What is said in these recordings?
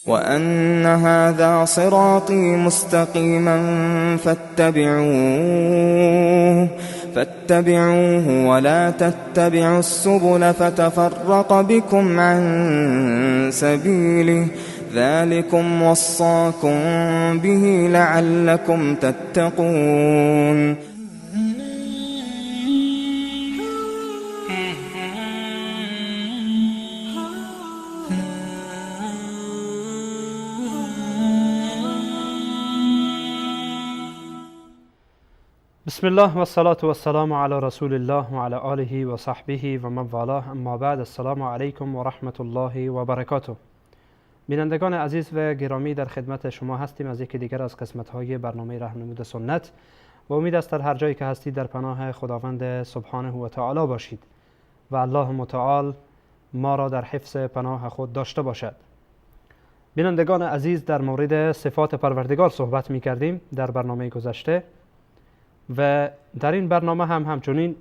وأن هذا صراطي مستقيما فاتبعوه ولا تتبعوا السبل فتفرق بكم عن سبيله ذلكم وصاكم به لعلكم تتقون. بسم الله و الصلاة و السلام علی رسول الله و علی آله و صحبه و من والاه، اما بعد. السلام علیکم و رحمت الله و برکاته. بینندگان عزیز و گرامی، در خدمت شما هستیم از یکی دیگر از قسمت‌های برنامه راهنمود سنت و امید است در هر جایی که هستید در پناه خداوند سبحانه و تعالی باشید و الله متعال ما را در حفظ پناه خود داشته باشد. بینندگان عزیز، در مورد صفات پروردگار صحبت می کردیم در برنامه گذشته و در این برنامه هم همچنین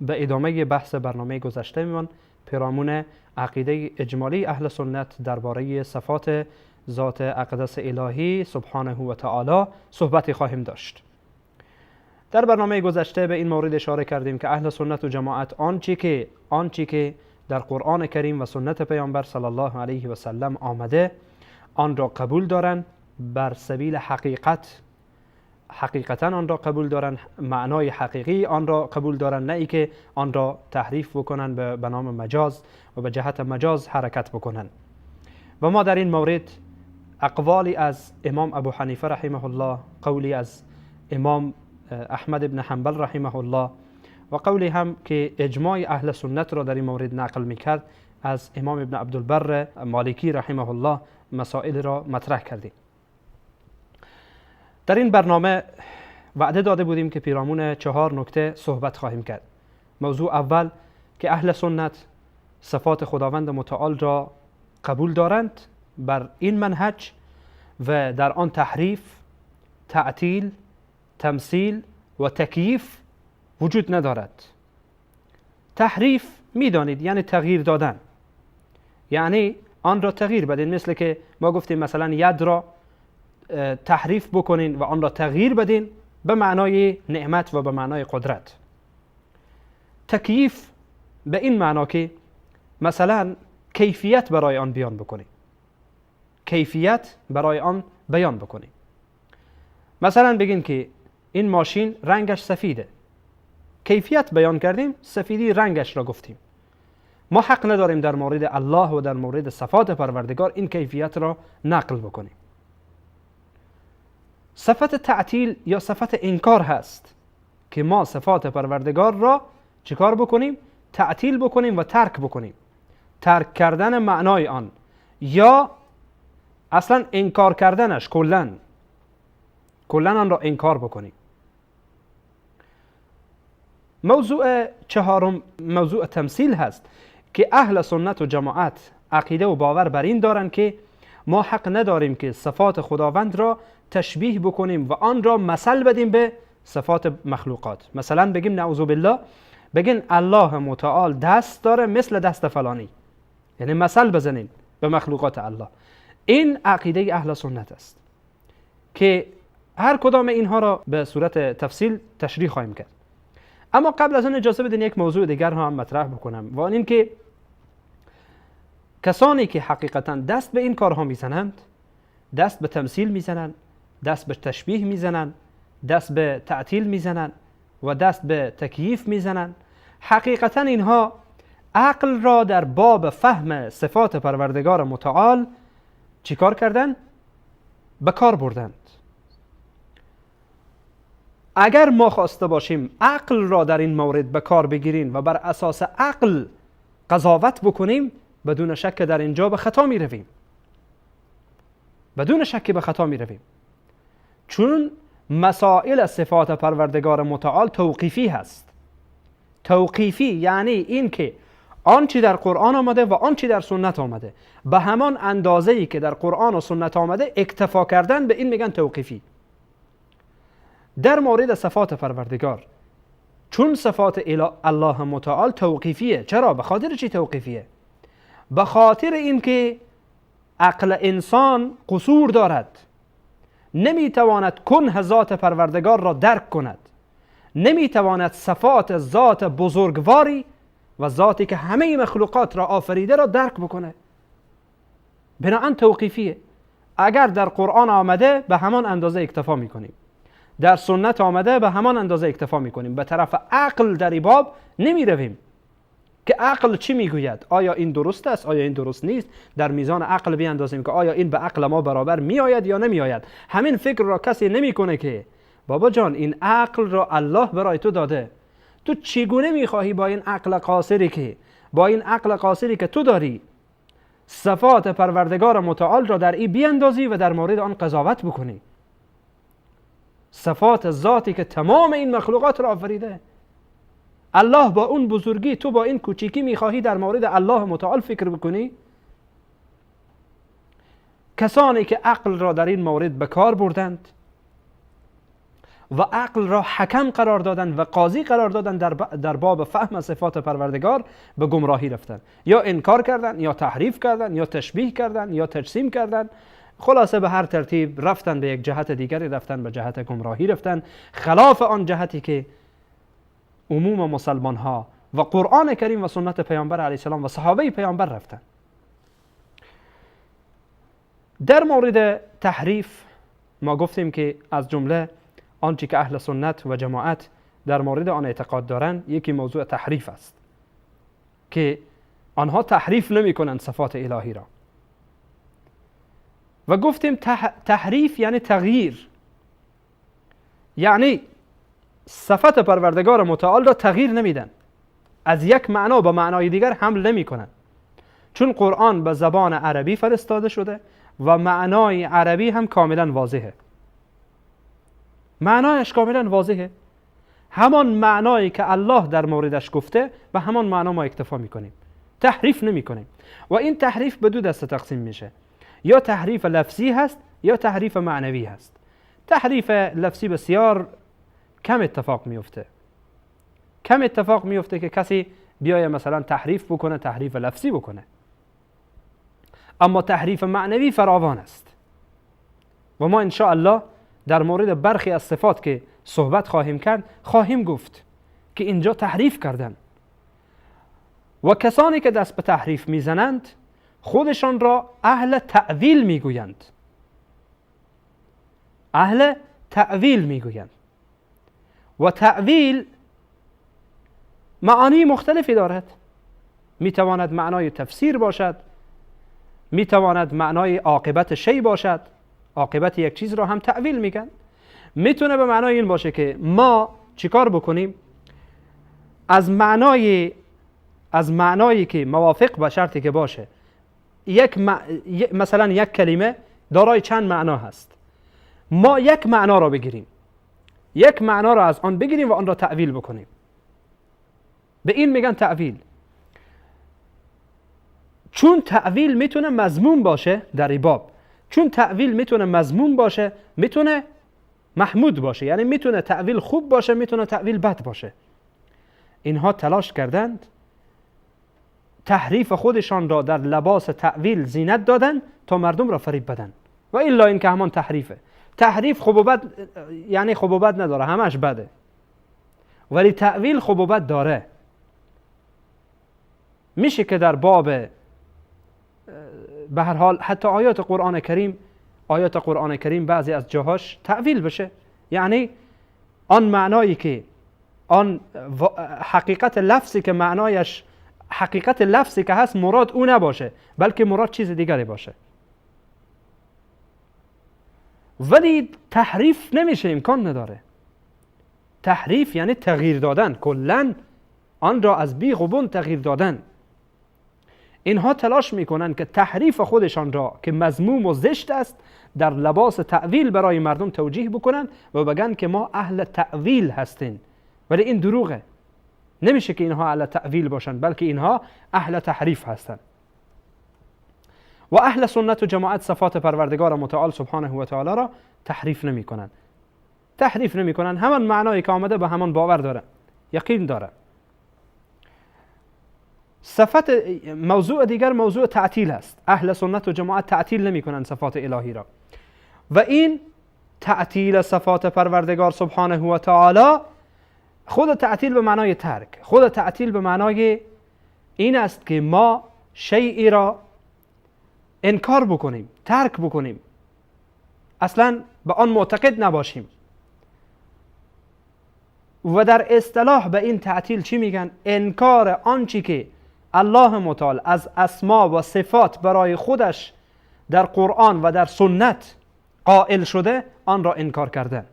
به ادامه بحث برنامه گذشته میمان پیرامون عقیده اجمالی اهل سنت درباره صفات ذات اقدس الهی سبحانه و تعالی صحبتی خواهیم داشت. در برنامه گذشته به این مورد اشاره کردیم که اهل سنت و جماعت آنچه که در قرآن کریم و سنت پیامبر صلی الله علیه و سلم آمده آن را قبول دارند بر سبیل حقیقتا آن را قبول دارن، معنای حقیقی آن را قبول دارن، نه ای که آن را تحریف بکنن به نام مجاز و به جهت مجاز حرکت بکنن. و ما در این مورد اقوالی از امام ابو حنیفه رحمه الله، قولی از امام احمد ابن حنبل رحمه الله و قولی هم که اجماع اهل سنت را در این مورد نقل میکرد از امام ابن عبدالبر مالکی رحمه الله مسائل را مطرح کردیم. در این برنامه وعده داده بودیم که پیرامون 4 نکته صحبت خواهیم کرد. موضوع اول که اهل سنت صفات خداوند متعال را قبول دارند بر این منهج و در آن تحریف، تعطیل، تمثیل و تکییف وجود ندارد. تحریف میدانید یعنی تغییر دادن، یعنی آن را تغییر بدین، مثل که ما گفتیم مثلا ید را تحریف بکنین و آن را تغییر بدین به معنای نعمت و به معنای قدرت. تکییف به این معنا که مثلا کیفیت برای آن بیان بکنین، کیفیت برای آن بیان بکنین. مثلا بگین که این ماشین رنگش سفیده، کیفیت بیان کردیم، سفیدی رنگش را گفتیم. ما حق نداریم در مورد الله و در مورد صفات پروردگار این کیفیت را نقل بکنیم. صفت تعطیل یا صفت انکار هست که ما صفات پروردگار را چیکار بکنیم؟ تعطیل بکنیم و ترک بکنیم. ترک کردن معنای آن یا اصلا انکار کردنش، کلن آن را انکار بکنیم. موضوع چهارم موضوع تمثیل هست که اهل سنت و جماعت عقیده و باور بر این دارند که ما حق نداریم که صفات خداوند را تشبیه بکنیم و آن را مثل بدیم به صفات مخلوقات. مثلا بگیم نعوذ بالله، بگین الله متعال دست داره مثل دست فلانی، یعنی مثل بزنین به مخلوقات الله. این عقیده اهل سنت است که هر کدام اینها را به صورت تفصیل تشریح خواهیم کرد. اما قبل از اون اجازه بدین یک موضوع دیگر هم مطرح بکنم و آن این که کسانی که حقیقتا دست به این کارها میزنند، دست به تمثیل میزنند، دست به تشبیه میزنند، دست به تعطیل میزنند و دست به تکییف میزنند، حقیقتا اینها عقل را در باب فهم صفات پروردگار متعال چیکار کردن؟ به کار بردند. اگر ما خواسته باشیم عقل را در این مورد به کار بگیریم و بر اساس عقل قضاوت بکنیم، بدون شک در اینجا به خطا می رویم. بدون شک به خطا می رویم، چون مسائل صفات پروردگار متعال توقیفی هست. توقیفی یعنی این که آنچه در قرآن آمده و آنچه در سنت آمده به همان اندازه‌ای که در قرآن و سنت آمده اکتفا کردن، به این میگن توقیفی. در مورد صفات پروردگار، چون صفات الله متعال توقیفیه. چرا؟ به خاطر چی توقیفیه؟ به خاطر اینکه عقل انسان قصور دارد، نمیتواند کنه ذات پروردگار را درک کند، نمیتواند صفات ذات بزرگواری و ذاتی که همه مخلوقات را آفریده را درک بکنه. بنابراین توقیفیه. اگر در قرآن آمده به همان اندازه اکتفا میکنیم، در سنت آمده به همان اندازه اکتفا میکنیم. به طرف عقل در این باب نمی رویم که عقل چی میگوید، آیا این درست است، آیا این درست نیست. در میزان عقل بیاندازیم که آیا این به عقل ما برابر میآید یا نمیآید. همین فکر را کسی نمیکنه که بابا جان این عقل را الله برای تو داده، تو چگونه میخواهی با این عقل قاصری که تو داری صفات پروردگار متعال را در این بیاندازی و در مورد آن قضاوت بکنی؟ صفات ذاتی که تمام این مخلوقات را آفریده. الله با اون بزرگی، تو با این کوچیکی میخواهی در مورد الله متعال فکر بکنی؟ کسانی که عقل را در این مورد به کار بردند و عقل را حکم قرار دادند و قاضی قرار دادند در باب فهم صفات پروردگار، به گمراهی رفتند. یا انکار کردند، یا تحریف کردند، یا تشبیه کردند، یا تجسیم کردند. خلاصه به هر ترتیب رفتن به یک جهت دیگری، رفتن به جهت گمراهی، رفتن خلاف آن جهتی که عموم مسلمان ها و قرآن کریم و سنت پیامبر علیه السلام و صحابه پیامبر رفتن. در مورد تحریف ما گفتیم که از جمله آنچه که اهل سنت و جماعت در مورد آن اعتقاد دارند، یکی موضوع تحریف است که آنها تحریف نمی کنند صفات الهی را. و گفتیم تحریف یعنی تغییر، یعنی صفات پروردگار متعال را تغییر نمیدن، از یک معنا به معنای دیگر حمل نمی کنند. چون قرآن به زبان عربی فرستاده شده و معنای عربی هم کاملا واضحه. معنایش کاملا واضحه. همان معنایی که الله در موردش گفته به همان معنا ما اکتفا میکنیم، تحریف نمی کنیم. و این تحریف به دو دسته تقسیم میشه، یا تحریف لفظی هست یا تحریف معنوی هست. تحریف لفظی بسیار کم اتفاق میفته که کسی بیایه مثلا تحریف بکنه، تحریف لفظی بکنه. اما تحریف معنوی فراوان است و ما ان شاء الله در مورد برخی از صفات که صحبت خواهیم کرد خواهیم گفت که اینجا تحریف کردن. و کسانی که دست به تحریف میزنند خودشان را اهل تأویل میگویند. اهل تأویل میگویند. و تأویل معانی مختلفی دارد. میتواند معنای تفسیر باشد، میتواند معنای عاقبت شی باشد. عاقبت یک چیز را هم تأویل میگن. میتونه به معنای این باشه که ما چیکار بکنیم؟ از معنایی که موافق به شرطی که باشه، مثلا یک کلمه دارای چند معنا هست، ما یک معنا را بگیریم، یک معنا را از آن بگیریم و آن را تأویل بکنیم. به این میگن تأویل. چون تأویل میتونه مذموم باشه در این باب، چون تأویل میتونه مذموم باشه، میتونه محمود باشه، یعنی میتونه تأویل خوب باشه، میتونه تأویل بد باشه. اینها تلاش کردند تحریف خودشان را در لباس تأویل زینت دادن تا مردم را فریب بدن. و الا این که همان تحریفه. تحریف خوب و بد، یعنی خوب و بد نداره، همش بده. ولی تأویل خوب و بد داره. میشه که در باب به هر حال حتی آیات قرآن کریم بعضی از جاهاش تأویل بشه، یعنی آن معنایی که آن حقیقت لفظی که معنایش حقیقت لفظی که هست مراد او نباشه، بلکه مراد چیز دیگری باشه. ولی تحریف نمیشه، امکان نداره. تحریف یعنی تغییر دادن، کلاً آن را از بیخ و بن تغییر دادن. اینها تلاش میکنن که تحریف خودشان را که مذموم و زشت است در لباس تأویل برای مردم توجیه بکنن و بگن که ما اهل تأویل هستیم، ولی این دروغه. نمیشه که اینها اهل تأویل باشن، بلکه اینها اهل تحریف هستند. و اهل سنت و جماعت صفات پروردگار متعال سبحانه و تعالی را تحریف نمی کنند. تحریف نمی کنند، همان معنایی که آمده به همان باور دارن، یقین دارن. صفت موضوع دیگر موضوع تعطیل است. اهل سنت و جماعت تعطیل نمی کنند صفات الهی را، و این تعطیل صفات پروردگار سبحانه و تعالی خود تعطیل به معنای ترک، خود تعطیل به معنای این است که ما شیئی را انکار بکنیم، ترک بکنیم، اصلا به آن معتقد نباشیم. و در اصطلاح به این تعطیل چی میگن؟ انکار آنچه که الله متعال از اسما و صفات برای خودش در قرآن و در سنت قائل شده آن را انکار کردن.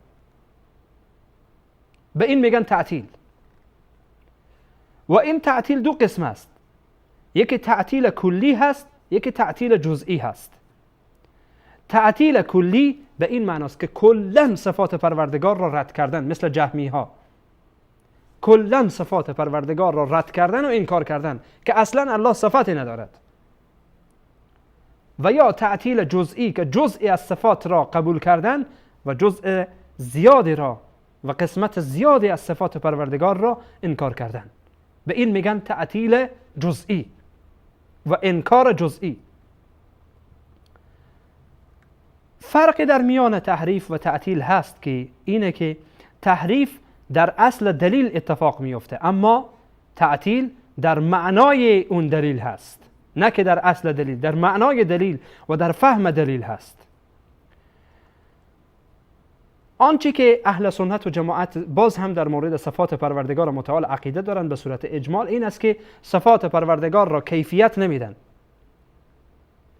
به این میگن تعطیل. و این تعطیل دو قسم است، یکی تعطیل کلی هست، یکی تعطیل جزئی هست. تعطیل کلی به این معناست که کلاً صفات پروردگار را رد کردن، مثل جهمی ها کلاً صفات پروردگار را رد کردن و انکار کردن که اصلاً الله صفاتی ندارد. و یا تعطیل جزئی که جزئی از صفات را قبول کردن و جزء زیادی را و قسمت زیادی از صفات پروردگار را انکار کردن. به این میگن تعطیل جزئی و انکار جزئی. فرقی در میان تحریف و تعطیل هست که اینه که تحریف در اصل دلیل اتفاق میفته، اما تعطیل در معنای اون دلیل هست، نه که در اصل دلیل، در معنای دلیل و در فهم دلیل هست. آنچه که اهل سنت و جماعت باز هم در مورد صفات پروردگار متعال عقیده دارند به صورت اجمال این است که صفات پروردگار را کیفیت نمیدن.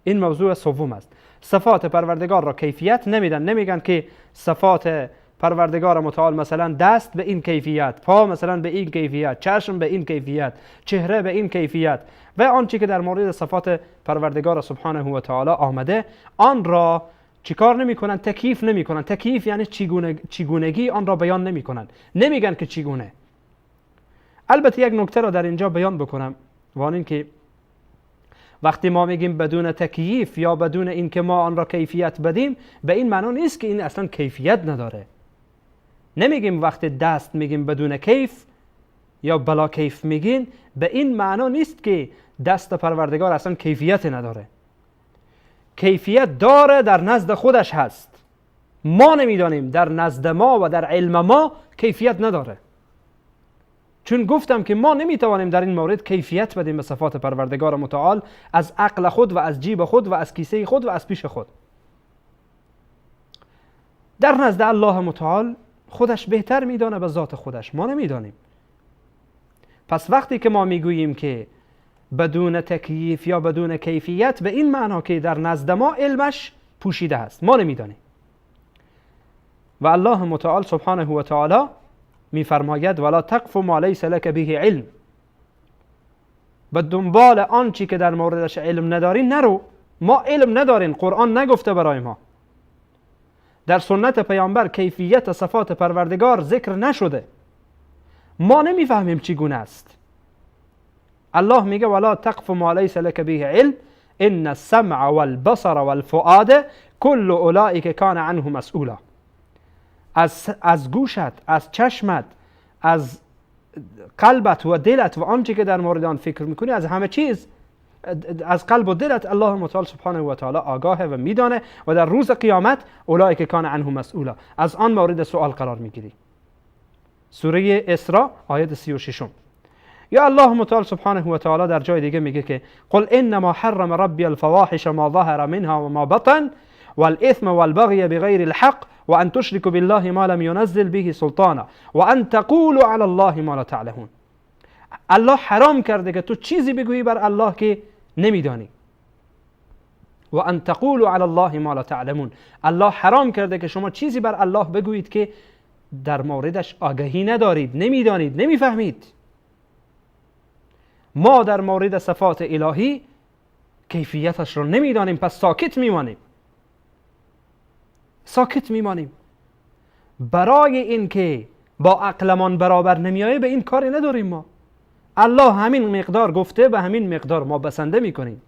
این موضوع سوم است. صفات پروردگار را کیفیت نمیدن، نمیگن که صفات پروردگار متعال مثلا دست به این کیفیت، پا مثلا به این کیفیت، چشم به این کیفیت، چهره به این کیفیت. و آنچه که در مورد صفات پروردگار سبحانه و تعالی آمده آن را چیکار نمیکنن؟ تکییف نمیکنن. تکییف یعنی چگونگی آن را بیان نمیکنن، نمیگن که چگونه. البته یک نکته را در اینجا بیان بکنم، و آن این که وقتی ما میگیم بدون تکییف یا بدون این که ما آن را کیفیت بدیم، به این معنی نیست که این اصلا کیفیت نداره. نمیگیم وقتی دست میگیم بدون کیف یا بلا کیف میگین، به این معنی نیست که دست پروردگار اصلا کیفیت نداره. کیفیت داره، در نزد خودش هست، ما نمیدانیم. در نزد ما و در علم ما کیفیت نداره، چون گفتم که ما نمیتوانیم در این مورد کیفیت بدیم به صفات پروردگار متعال از عقل خود و از جیب خود و از کیسه خود و از پیش خود. در نزد الله متعال خودش بهتر میدانه به ذات خودش، ما نمیدانیم. پس وقتی که ما میگوییم که بدون تکییف یا بدون کیفیت، به این معنا که در نزد ما علمش پوشیده هست، ما نمیدانیم. و الله متعال سبحانه و تعالی میفرماید ولا تقف ما لیس لک به علم، به دنبال آنچه که در موردش علم نداری نرو. ما علم نداریم، قرآن نگفته برای ما، در سنت پیامبر کیفیت صفات پروردگار ذکر نشده، ما نمیفهمیم چگونه است. الله میگه ولا تقف ما لیس لک به علم ان السمع والبصر والفؤاد كل اولئک کان عنه مسئولا. از گوشت، از چشمت، از قلبت و دلت و آنچه که در مورد آن فکر میکنی، از همه چیز، از قلب و دلت الله متعال سبحانه و تعالی آگاهه و میدانه و در روز قیامت اولئک کان عنه مسئولا، از آن مورد سوال قرار میگیری. سوره اسراء آیه 36. یا الله متعال سبحانه و تعالی در جای دیگه میگه که قل انما حرم ربی الفواحش ما ظهر منها و ما بطن والاثم والبغي بغیر الحق وان تشركوا بالله ما لم ينزل به سلطانا وان تقولوا على الله ما لا تعلمون. الله حرام کرده که تو چیزی بگویی بر الله که نمیدانی. و ان تقولوا على الله ما لا تعلمون. الله حرام کرده که شما چیزی بر الله بگویید که در موردش آگاهی ندارید، نمیدانید، نمیفهمید. ما در مورد صفات الهی کیفیتش رو نمیدانیم، پس ساکت میمانیم. برای اینکه با عقلمان برابر نمیایه به این کاری نداریم ما. الله همین مقدار گفته، به همین مقدار ما بسنده میکنیم،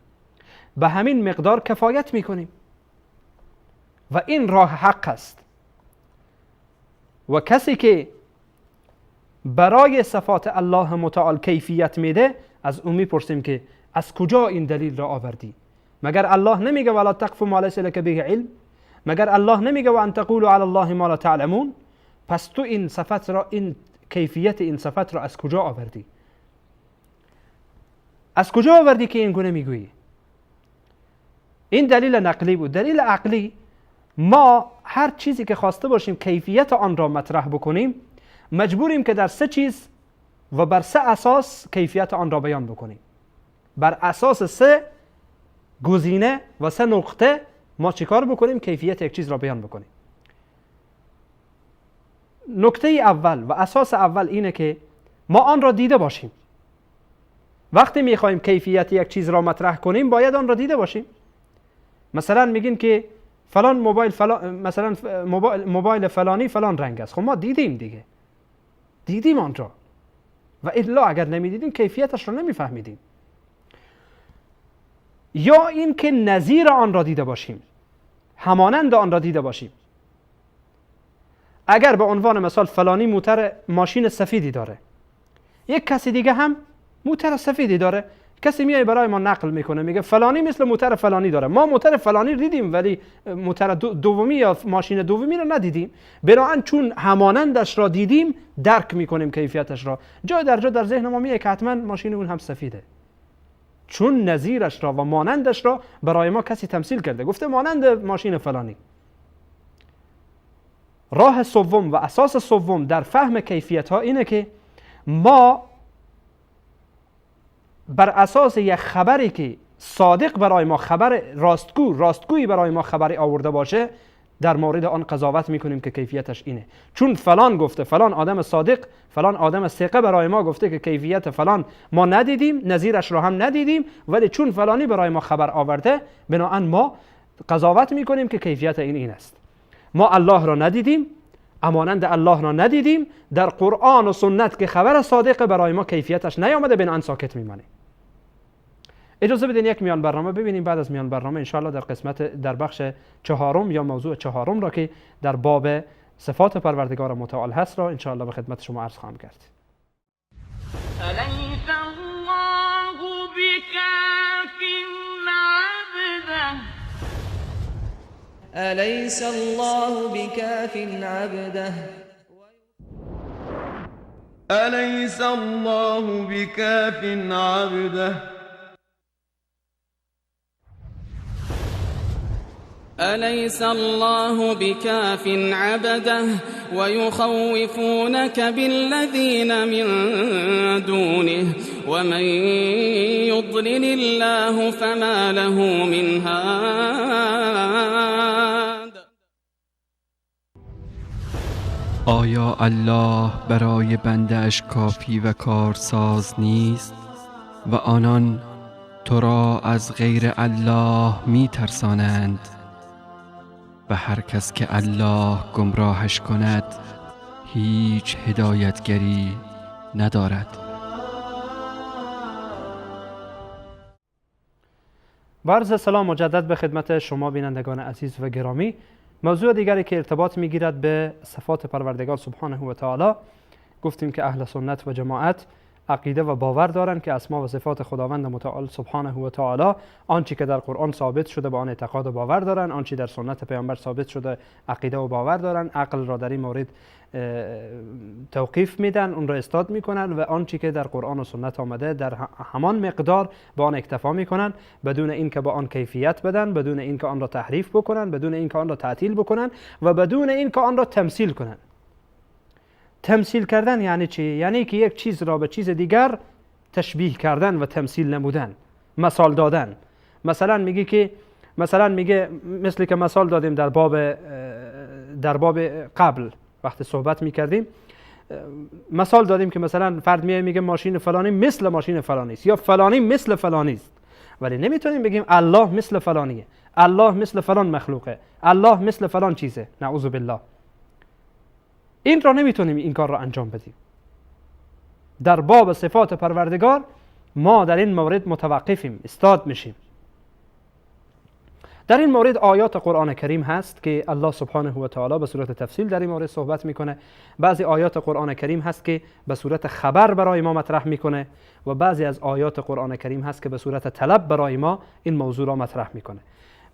به همین مقدار کفایت میکنیم و این راه حق است. و کسی که برای صفات الله متعال کیفیت میده، از اون میپرسیم که از کجا این دلیل را آوردی؟ مگر الله نمیگه ولا تقف ما لیس لک به علم؟ مگر الله نمیگه و ان تقولوا علی الله ما لا تعلمون؟ پس تو این صفت را، این کیفیت این صفت را از کجا آوردی؟ از کجا آوردی که این گونه میگویی؟ این دلیل نقلی بود. دلیل عقلی، ما هر چیزی که خواسته باشیم کیفیت آن را مطرح بکنیم، مجبوریم که در 3 چیز و بر 3 اساس کیفیت آن را بیان بکنیم. بر اساس 3 گزینه و 3 نقطه ما چیکار بکنیم؟ کیفیت یک چیز را بیان بکنیم. نکته اول و اساس اول اینه که ما آن را دیده باشیم. وقتی میخوایم کیفیت یک چیز را مطرح کنیم باید آن را دیده باشیم. مثلا میگین که فلان موبایل مثلا موبایل فلانی فلان رنگ است. خب ما دیدیم دیگه، دیدیم آن را، و الا اگر نمیدیدیم کیفیتش را نمیفهمیدیم. یا این که نظیر آن را دیده باشیم، همانند آن را دیده باشیم. اگر به عنوان مثال فلانی موتر ماشین سفیدی داره، یک کسی دیگه هم موتر سفیدی داره، کسی میای برای ما نقل میکنه میگه فلانی مثل موتر فلانی داره. ما موتر فلانی دیدیم ولی موتر دومی یا ماشین دومی رو ندیدیم. بنابراین چون همانندش را دیدیم درک میکنیم کیفیتش را. جای در ذهن ما میاد که حتما ماشین اون هم سفیده، چون نظیرش را و مانندش را برای ما کسی تمثیل کرده، گفته مانند ماشین فلانی. راه سوم و اساس سوم در فهم کیفیت ها اینه که ما بر اساس یک خبری که صادق برای ما، خبر راستگویی برای ما خبری آورده باشه، در مورد آن قضاوت میکنیم که کیفیتش اینه. چون فلان گفته، فلان آدم صادق، فلان آدم ثقه برای ما گفته که کیفیت فلان ما ندیدیم، نظیرش رو هم ندیدیم، ولی چون فلانی برای ما خبر آورده بنابراین ما قضاوت میکنیم که کیفیت این است. ما الله را ندیدیم، امانند الله را ندیدیم، در قرآن و سنت که خبر صادق برای ما کیفیتش نیامده بنابراین ساکت میمانیم. اجازه بدین یک میان برنامه ببینیم، بعد از میان برنامه انشاءالله در بخش 4 یا موضوع 4 را که در باب صفات پروردگار متعال هست را انشاءالله به خدمت شما عرض خواهم کرد. أليس الله بكاف عبده أليس الله بكاف عبده أليس الله بكاف عبده ويخوفونك بالذين من دونه ومن يضلل الله فما له من هاد. آیا الله برای بنده اش کافی و کارساز نیست و آنان تو را از غیر الله می ترسانند و هر کس که الله گمراهش کند هیچ هدایتگری ندارد. با عرض سلام مجدد به خدمت شما بینندگان عزیز و گرامی. موضوع دیگری که ارتباط میگیرد به صفات پروردگار سبحانه و تعالی، گفتیم که اهل سنت و جماعت عقیده و باور دارند که اسما و صفات خداوند متعال سبحانه و تعالی، آنچه که در قرآن ثابت شده به آن اعتقاد و باور دارند، آنچه در سنت پیامبر ثابت شده عقیده و باور دارند، عقل را در این مورد توقیف میدن، اون را استاد میکنن و آنچه که در قرآن و سنت آمده در همان مقدار با آن اکتفا میکنن، بدون اینکه با آن کیفیت بدن، بدون اینکه آن را تحریف بکنن، بدون اینکه آن را تعطیل بکنن و بدون اینکه آن را تمثیل کنن. تمثیل کردن یعنی چی؟ یعنی که یک چیز را به چیز دیگر تشبیه کردن و تمثیل نمودن، مثال دادن. مثلا میگه مثل که مثال دادیم در باب قبل وقتی صحبت میکردیم، مثال دادیم که مثلا فرد میگه ماشین فلانی مثل ماشین فلانی است یا فلانی مثل فلانی است. ولی نمیتونیم بگیم الله مثل فلانیه، الله مثل فلان مخلوقه، الله مثل فلان چیزه. نعوذ بالله. این را نمیتونیم این کار را انجام بدیم. در باب صفات پروردگار ما در این مورد متوقفیم، استاد میشیم. در این مورد آیات قرآن کریم هست که الله سبحانه و تعالی به صورت تفصیل در این مورد صحبت میکنه. بعضی آیات قرآن کریم هست که به صورت خبر برای ما مطرح میکنه و بعضی از آیات قرآن کریم هست که به صورت طلب برای ما این موضوع را مطرح میکنه.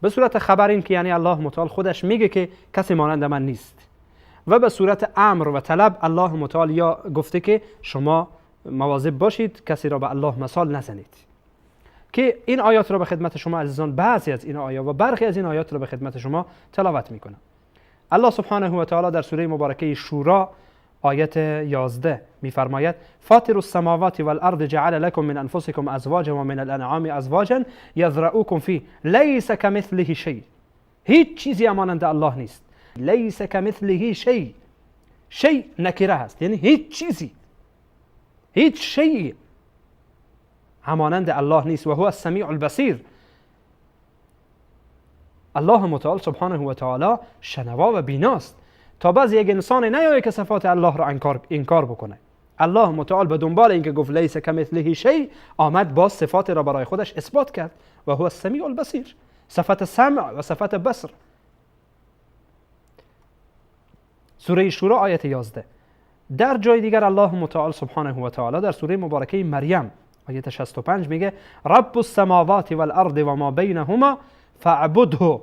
به صورت خبر این که یعنی الله متعال خودش میگه که کسی مانند من نیست، و به صورت امر و طلب الله متعال یا گفته که شما مواظب باشید کسی را به الله مثال نزنید. که این آیات را به خدمت شما عزیزان، بعضی از این آیات و برخی از این آیات را به خدمت شما تلاوت میکنم. الله سبحانه و تعالی در سوره مبارکه شورا آیت 11 میفرماید: فاطر السماوات والارض جعل لكم من انفسكم ازواجا ومن الانعام ازواجا يذرؤكم فيه ليس كمثله شيء. هیچ چیزی مانند الله نیست. لیس کمثله شیء. شیء نکره هست، یعنی هیچ چیزی، هیچ شیء همانند الله نیست. و هو السمیع البصیر. الله متعال سبحانه و تعالی شنوا و بیناست. تا بعضی یک انسان نیایه که صفات الله را انکار بکنه. الله متعال به دنبال اینکه گفت لیس کمثله شیء آمد باز صفات را برای خودش اثبات کرد. و هو السمیع البصیر، صفت سمع و صفت بصر. سوره شورا آیت 11. در جای دیگر الله متعال سبحانه و تعالی در سوره مبارکه مریم آیت 65 میگه: رب السماوات والارض وما بینهما فاعبده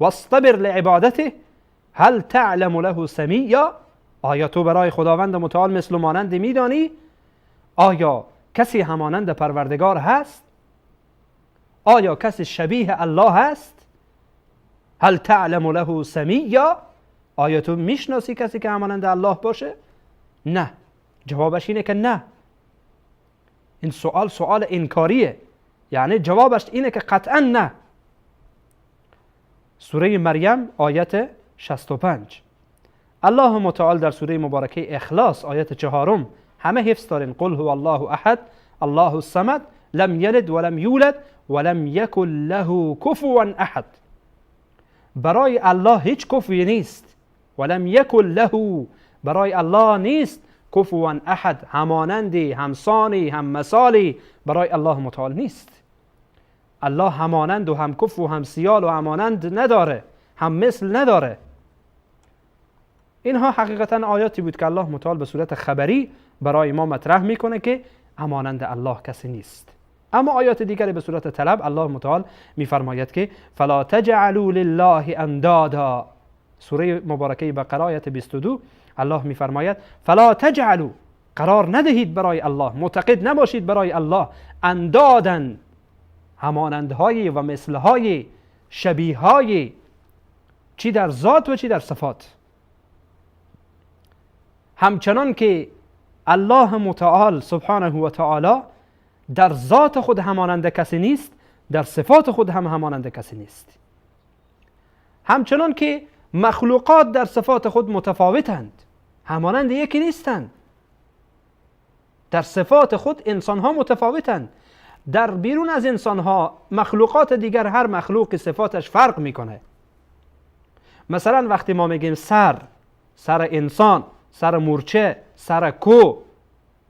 واصطبر لعبادته هل تعلم له سمیعا. آیا تو برای خداوند متعال مثل و مانند میدانی؟ آیا کسی همانند پروردگار هست؟ آیا کسی شبیه الله هست؟ هل تعلم له سمیعا. آیا تو میشناسی کسی که همانند الله باشه؟ نه. جوابش اینه که نه. این سوال انکاریه، یعنی جوابش اینه که قطعا نه. سوره مریم آیت 65. الله متعال در سوره مبارکه اخلاص آیت 4 همه حفظ دارین: قل هو الله احد الله الصمد لم یلد ولم یولد ولم یکن له کفوا احد. برای الله هیچ کفوی نیست. ولم یکن له، برای الله نیست کفوا احد، همانندی، همسانی، هم مثالی برای الله متعال نیست. الله همانند و هم کفو و هم سیال و همانند نداره، هم مثل نداره. اینها حقیقتا آیاتی بود که الله متعال به صورت خبری برای ما مطرح میکنه که همانند الله کسی نیست. اما آیات دیگری به صورت طلب الله متعال میفرماید که فلا تجعلوا لله اندادا. سوره مبارکه بقره آیت 22 الله میفرماید فلا تجعلوا، قرار ندهید برای الله، معتقد نباشید برای الله، اندادن، همانندهای و مثلهای، شبیههای، چی در ذات و چی در صفات. همچنان که الله متعال سبحانه و تعالی در ذات خود همانند کسی نیست، در صفات خود هم همانند کسی نیست. همچنان که مخلوقات در صفات خود متفاوتند، همانند یکی نیستند. در صفات خود انسان ها متفاوتند. در بیرون از انسان ها مخلوقات دیگر، هر مخلوق صفاتش فرق میکنه. مثلا وقتی ما میگیم سر انسان، سر مورچه، سر کو،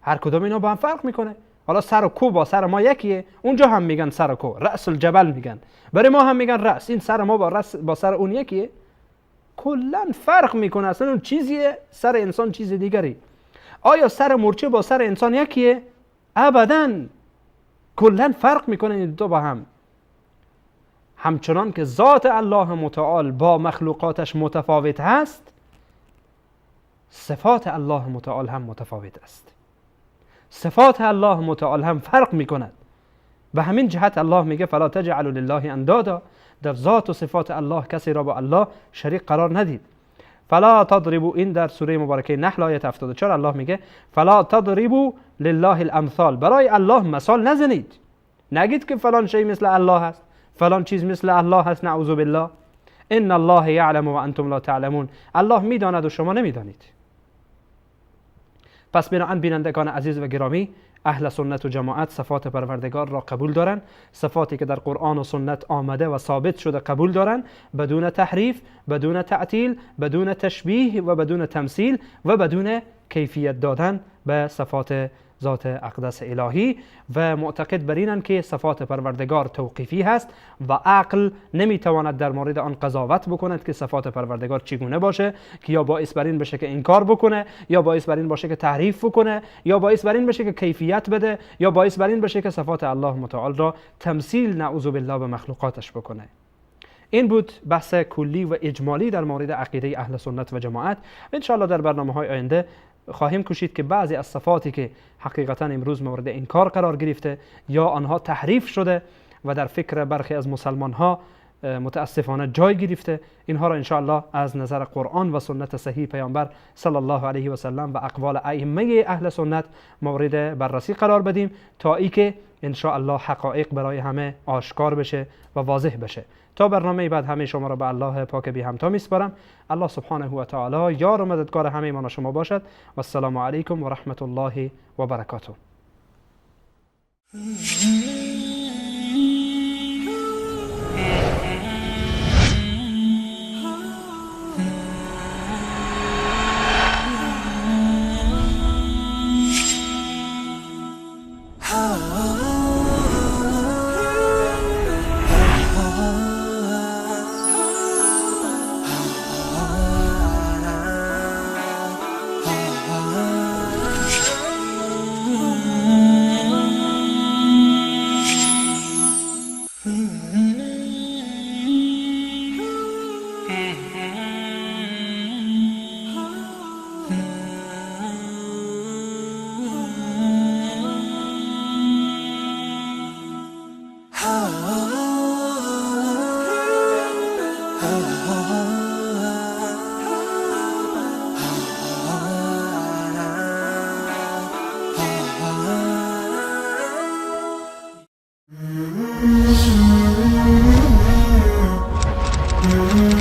هر کدوم اینا با هم فرق میکنه. حالا سر و کو با سر ما یکیه، اونجا هم میگن سر و کو، رأس الجبل میگن، برای ما هم میگن رأس. این سر ما با سر اون یکیه؟ کلا فرق میکنه، اصلا اون چیزیه، سر انسان چیز دیگری. آیا سر مورچه با سر انسان یکیه؟ ابداً، کلا فرق میکنه این دو با هم. همچنان که ذات الله متعال با مخلوقاتش متفاوت هست، صفات الله متعال هم متفاوت است. صفات الله متعال هم فرق میکند. به همین جهت الله میگه فلا تجعلوا لله اندادا، در ذات و صفات الله کسی را با الله شریک قرار ندید. فلا تضربوا، این در سوره مبارکه نحل آیت 74 الله میگه فلا تضربوا لله الامثال، برای الله مثال نزنید. نگید که فلان شی مثل الله هست، فلان چیز مثل الله هست، نعوذ بالله. ان الله یعلم و انتم لا تعلمون، الله میداند و شما نمیدانید. پس بنابراین بینندگان عزیز و گرامی، اهل سنت و جماعت صفات پروردگار را قبول دارن، صفاتی که در قرآن و سنت آمده و ثابت شده قبول دارن، بدون تحریف، بدون تعطیل، بدون تشبیه و بدون تمثیل و بدون کیفیت دادن به صفات ذات اقدس الهی، و معتقد بر اینند که صفات پروردگار توقیفی هست و عقل نمیتواند در مورد آن قضاوت بکند که صفات پروردگار چگونه باشه، که یا باعث بر این بشه که انکار بکنه، یا باعث بر این باشه که تحریف بکنه، یا باعث بر این بشه که کیفیت بده، یا باعث بر این بشه که صفات الله متعال را تمثیل نعوذ بالله به مخلوقاتش بکنه. این بود بحث کلی و اجمالی در مورد عقیده اهل سنت و جماعت. ان شاء الله در برنامه‌های آینده خواهیم کوشید که بعضی از صفاتی که حقیقتا امروز مورد انکار قرار گرفته یا آنها تحریف شده و در فکر برخی از مسلمان ها متاسفانه جای گرفته، اینها را ان شاء الله از نظر قرآن و سنت صحیح پیامبر صلی الله علیه و سلم و اقوال ائمه اهل سنت مورد بررسی قرار بدیم تا ای که ان شاء الله حقایق برای همه آشکار بشه و واضح بشه. تا برنامه بعد همه شما را به الله پاک بی همتا میسپارم. الله سبحانه و تعالی یار و مددگار همه ما شما باشد و السلام علیکم و رحمت الله و برکاته. Mm-hmm.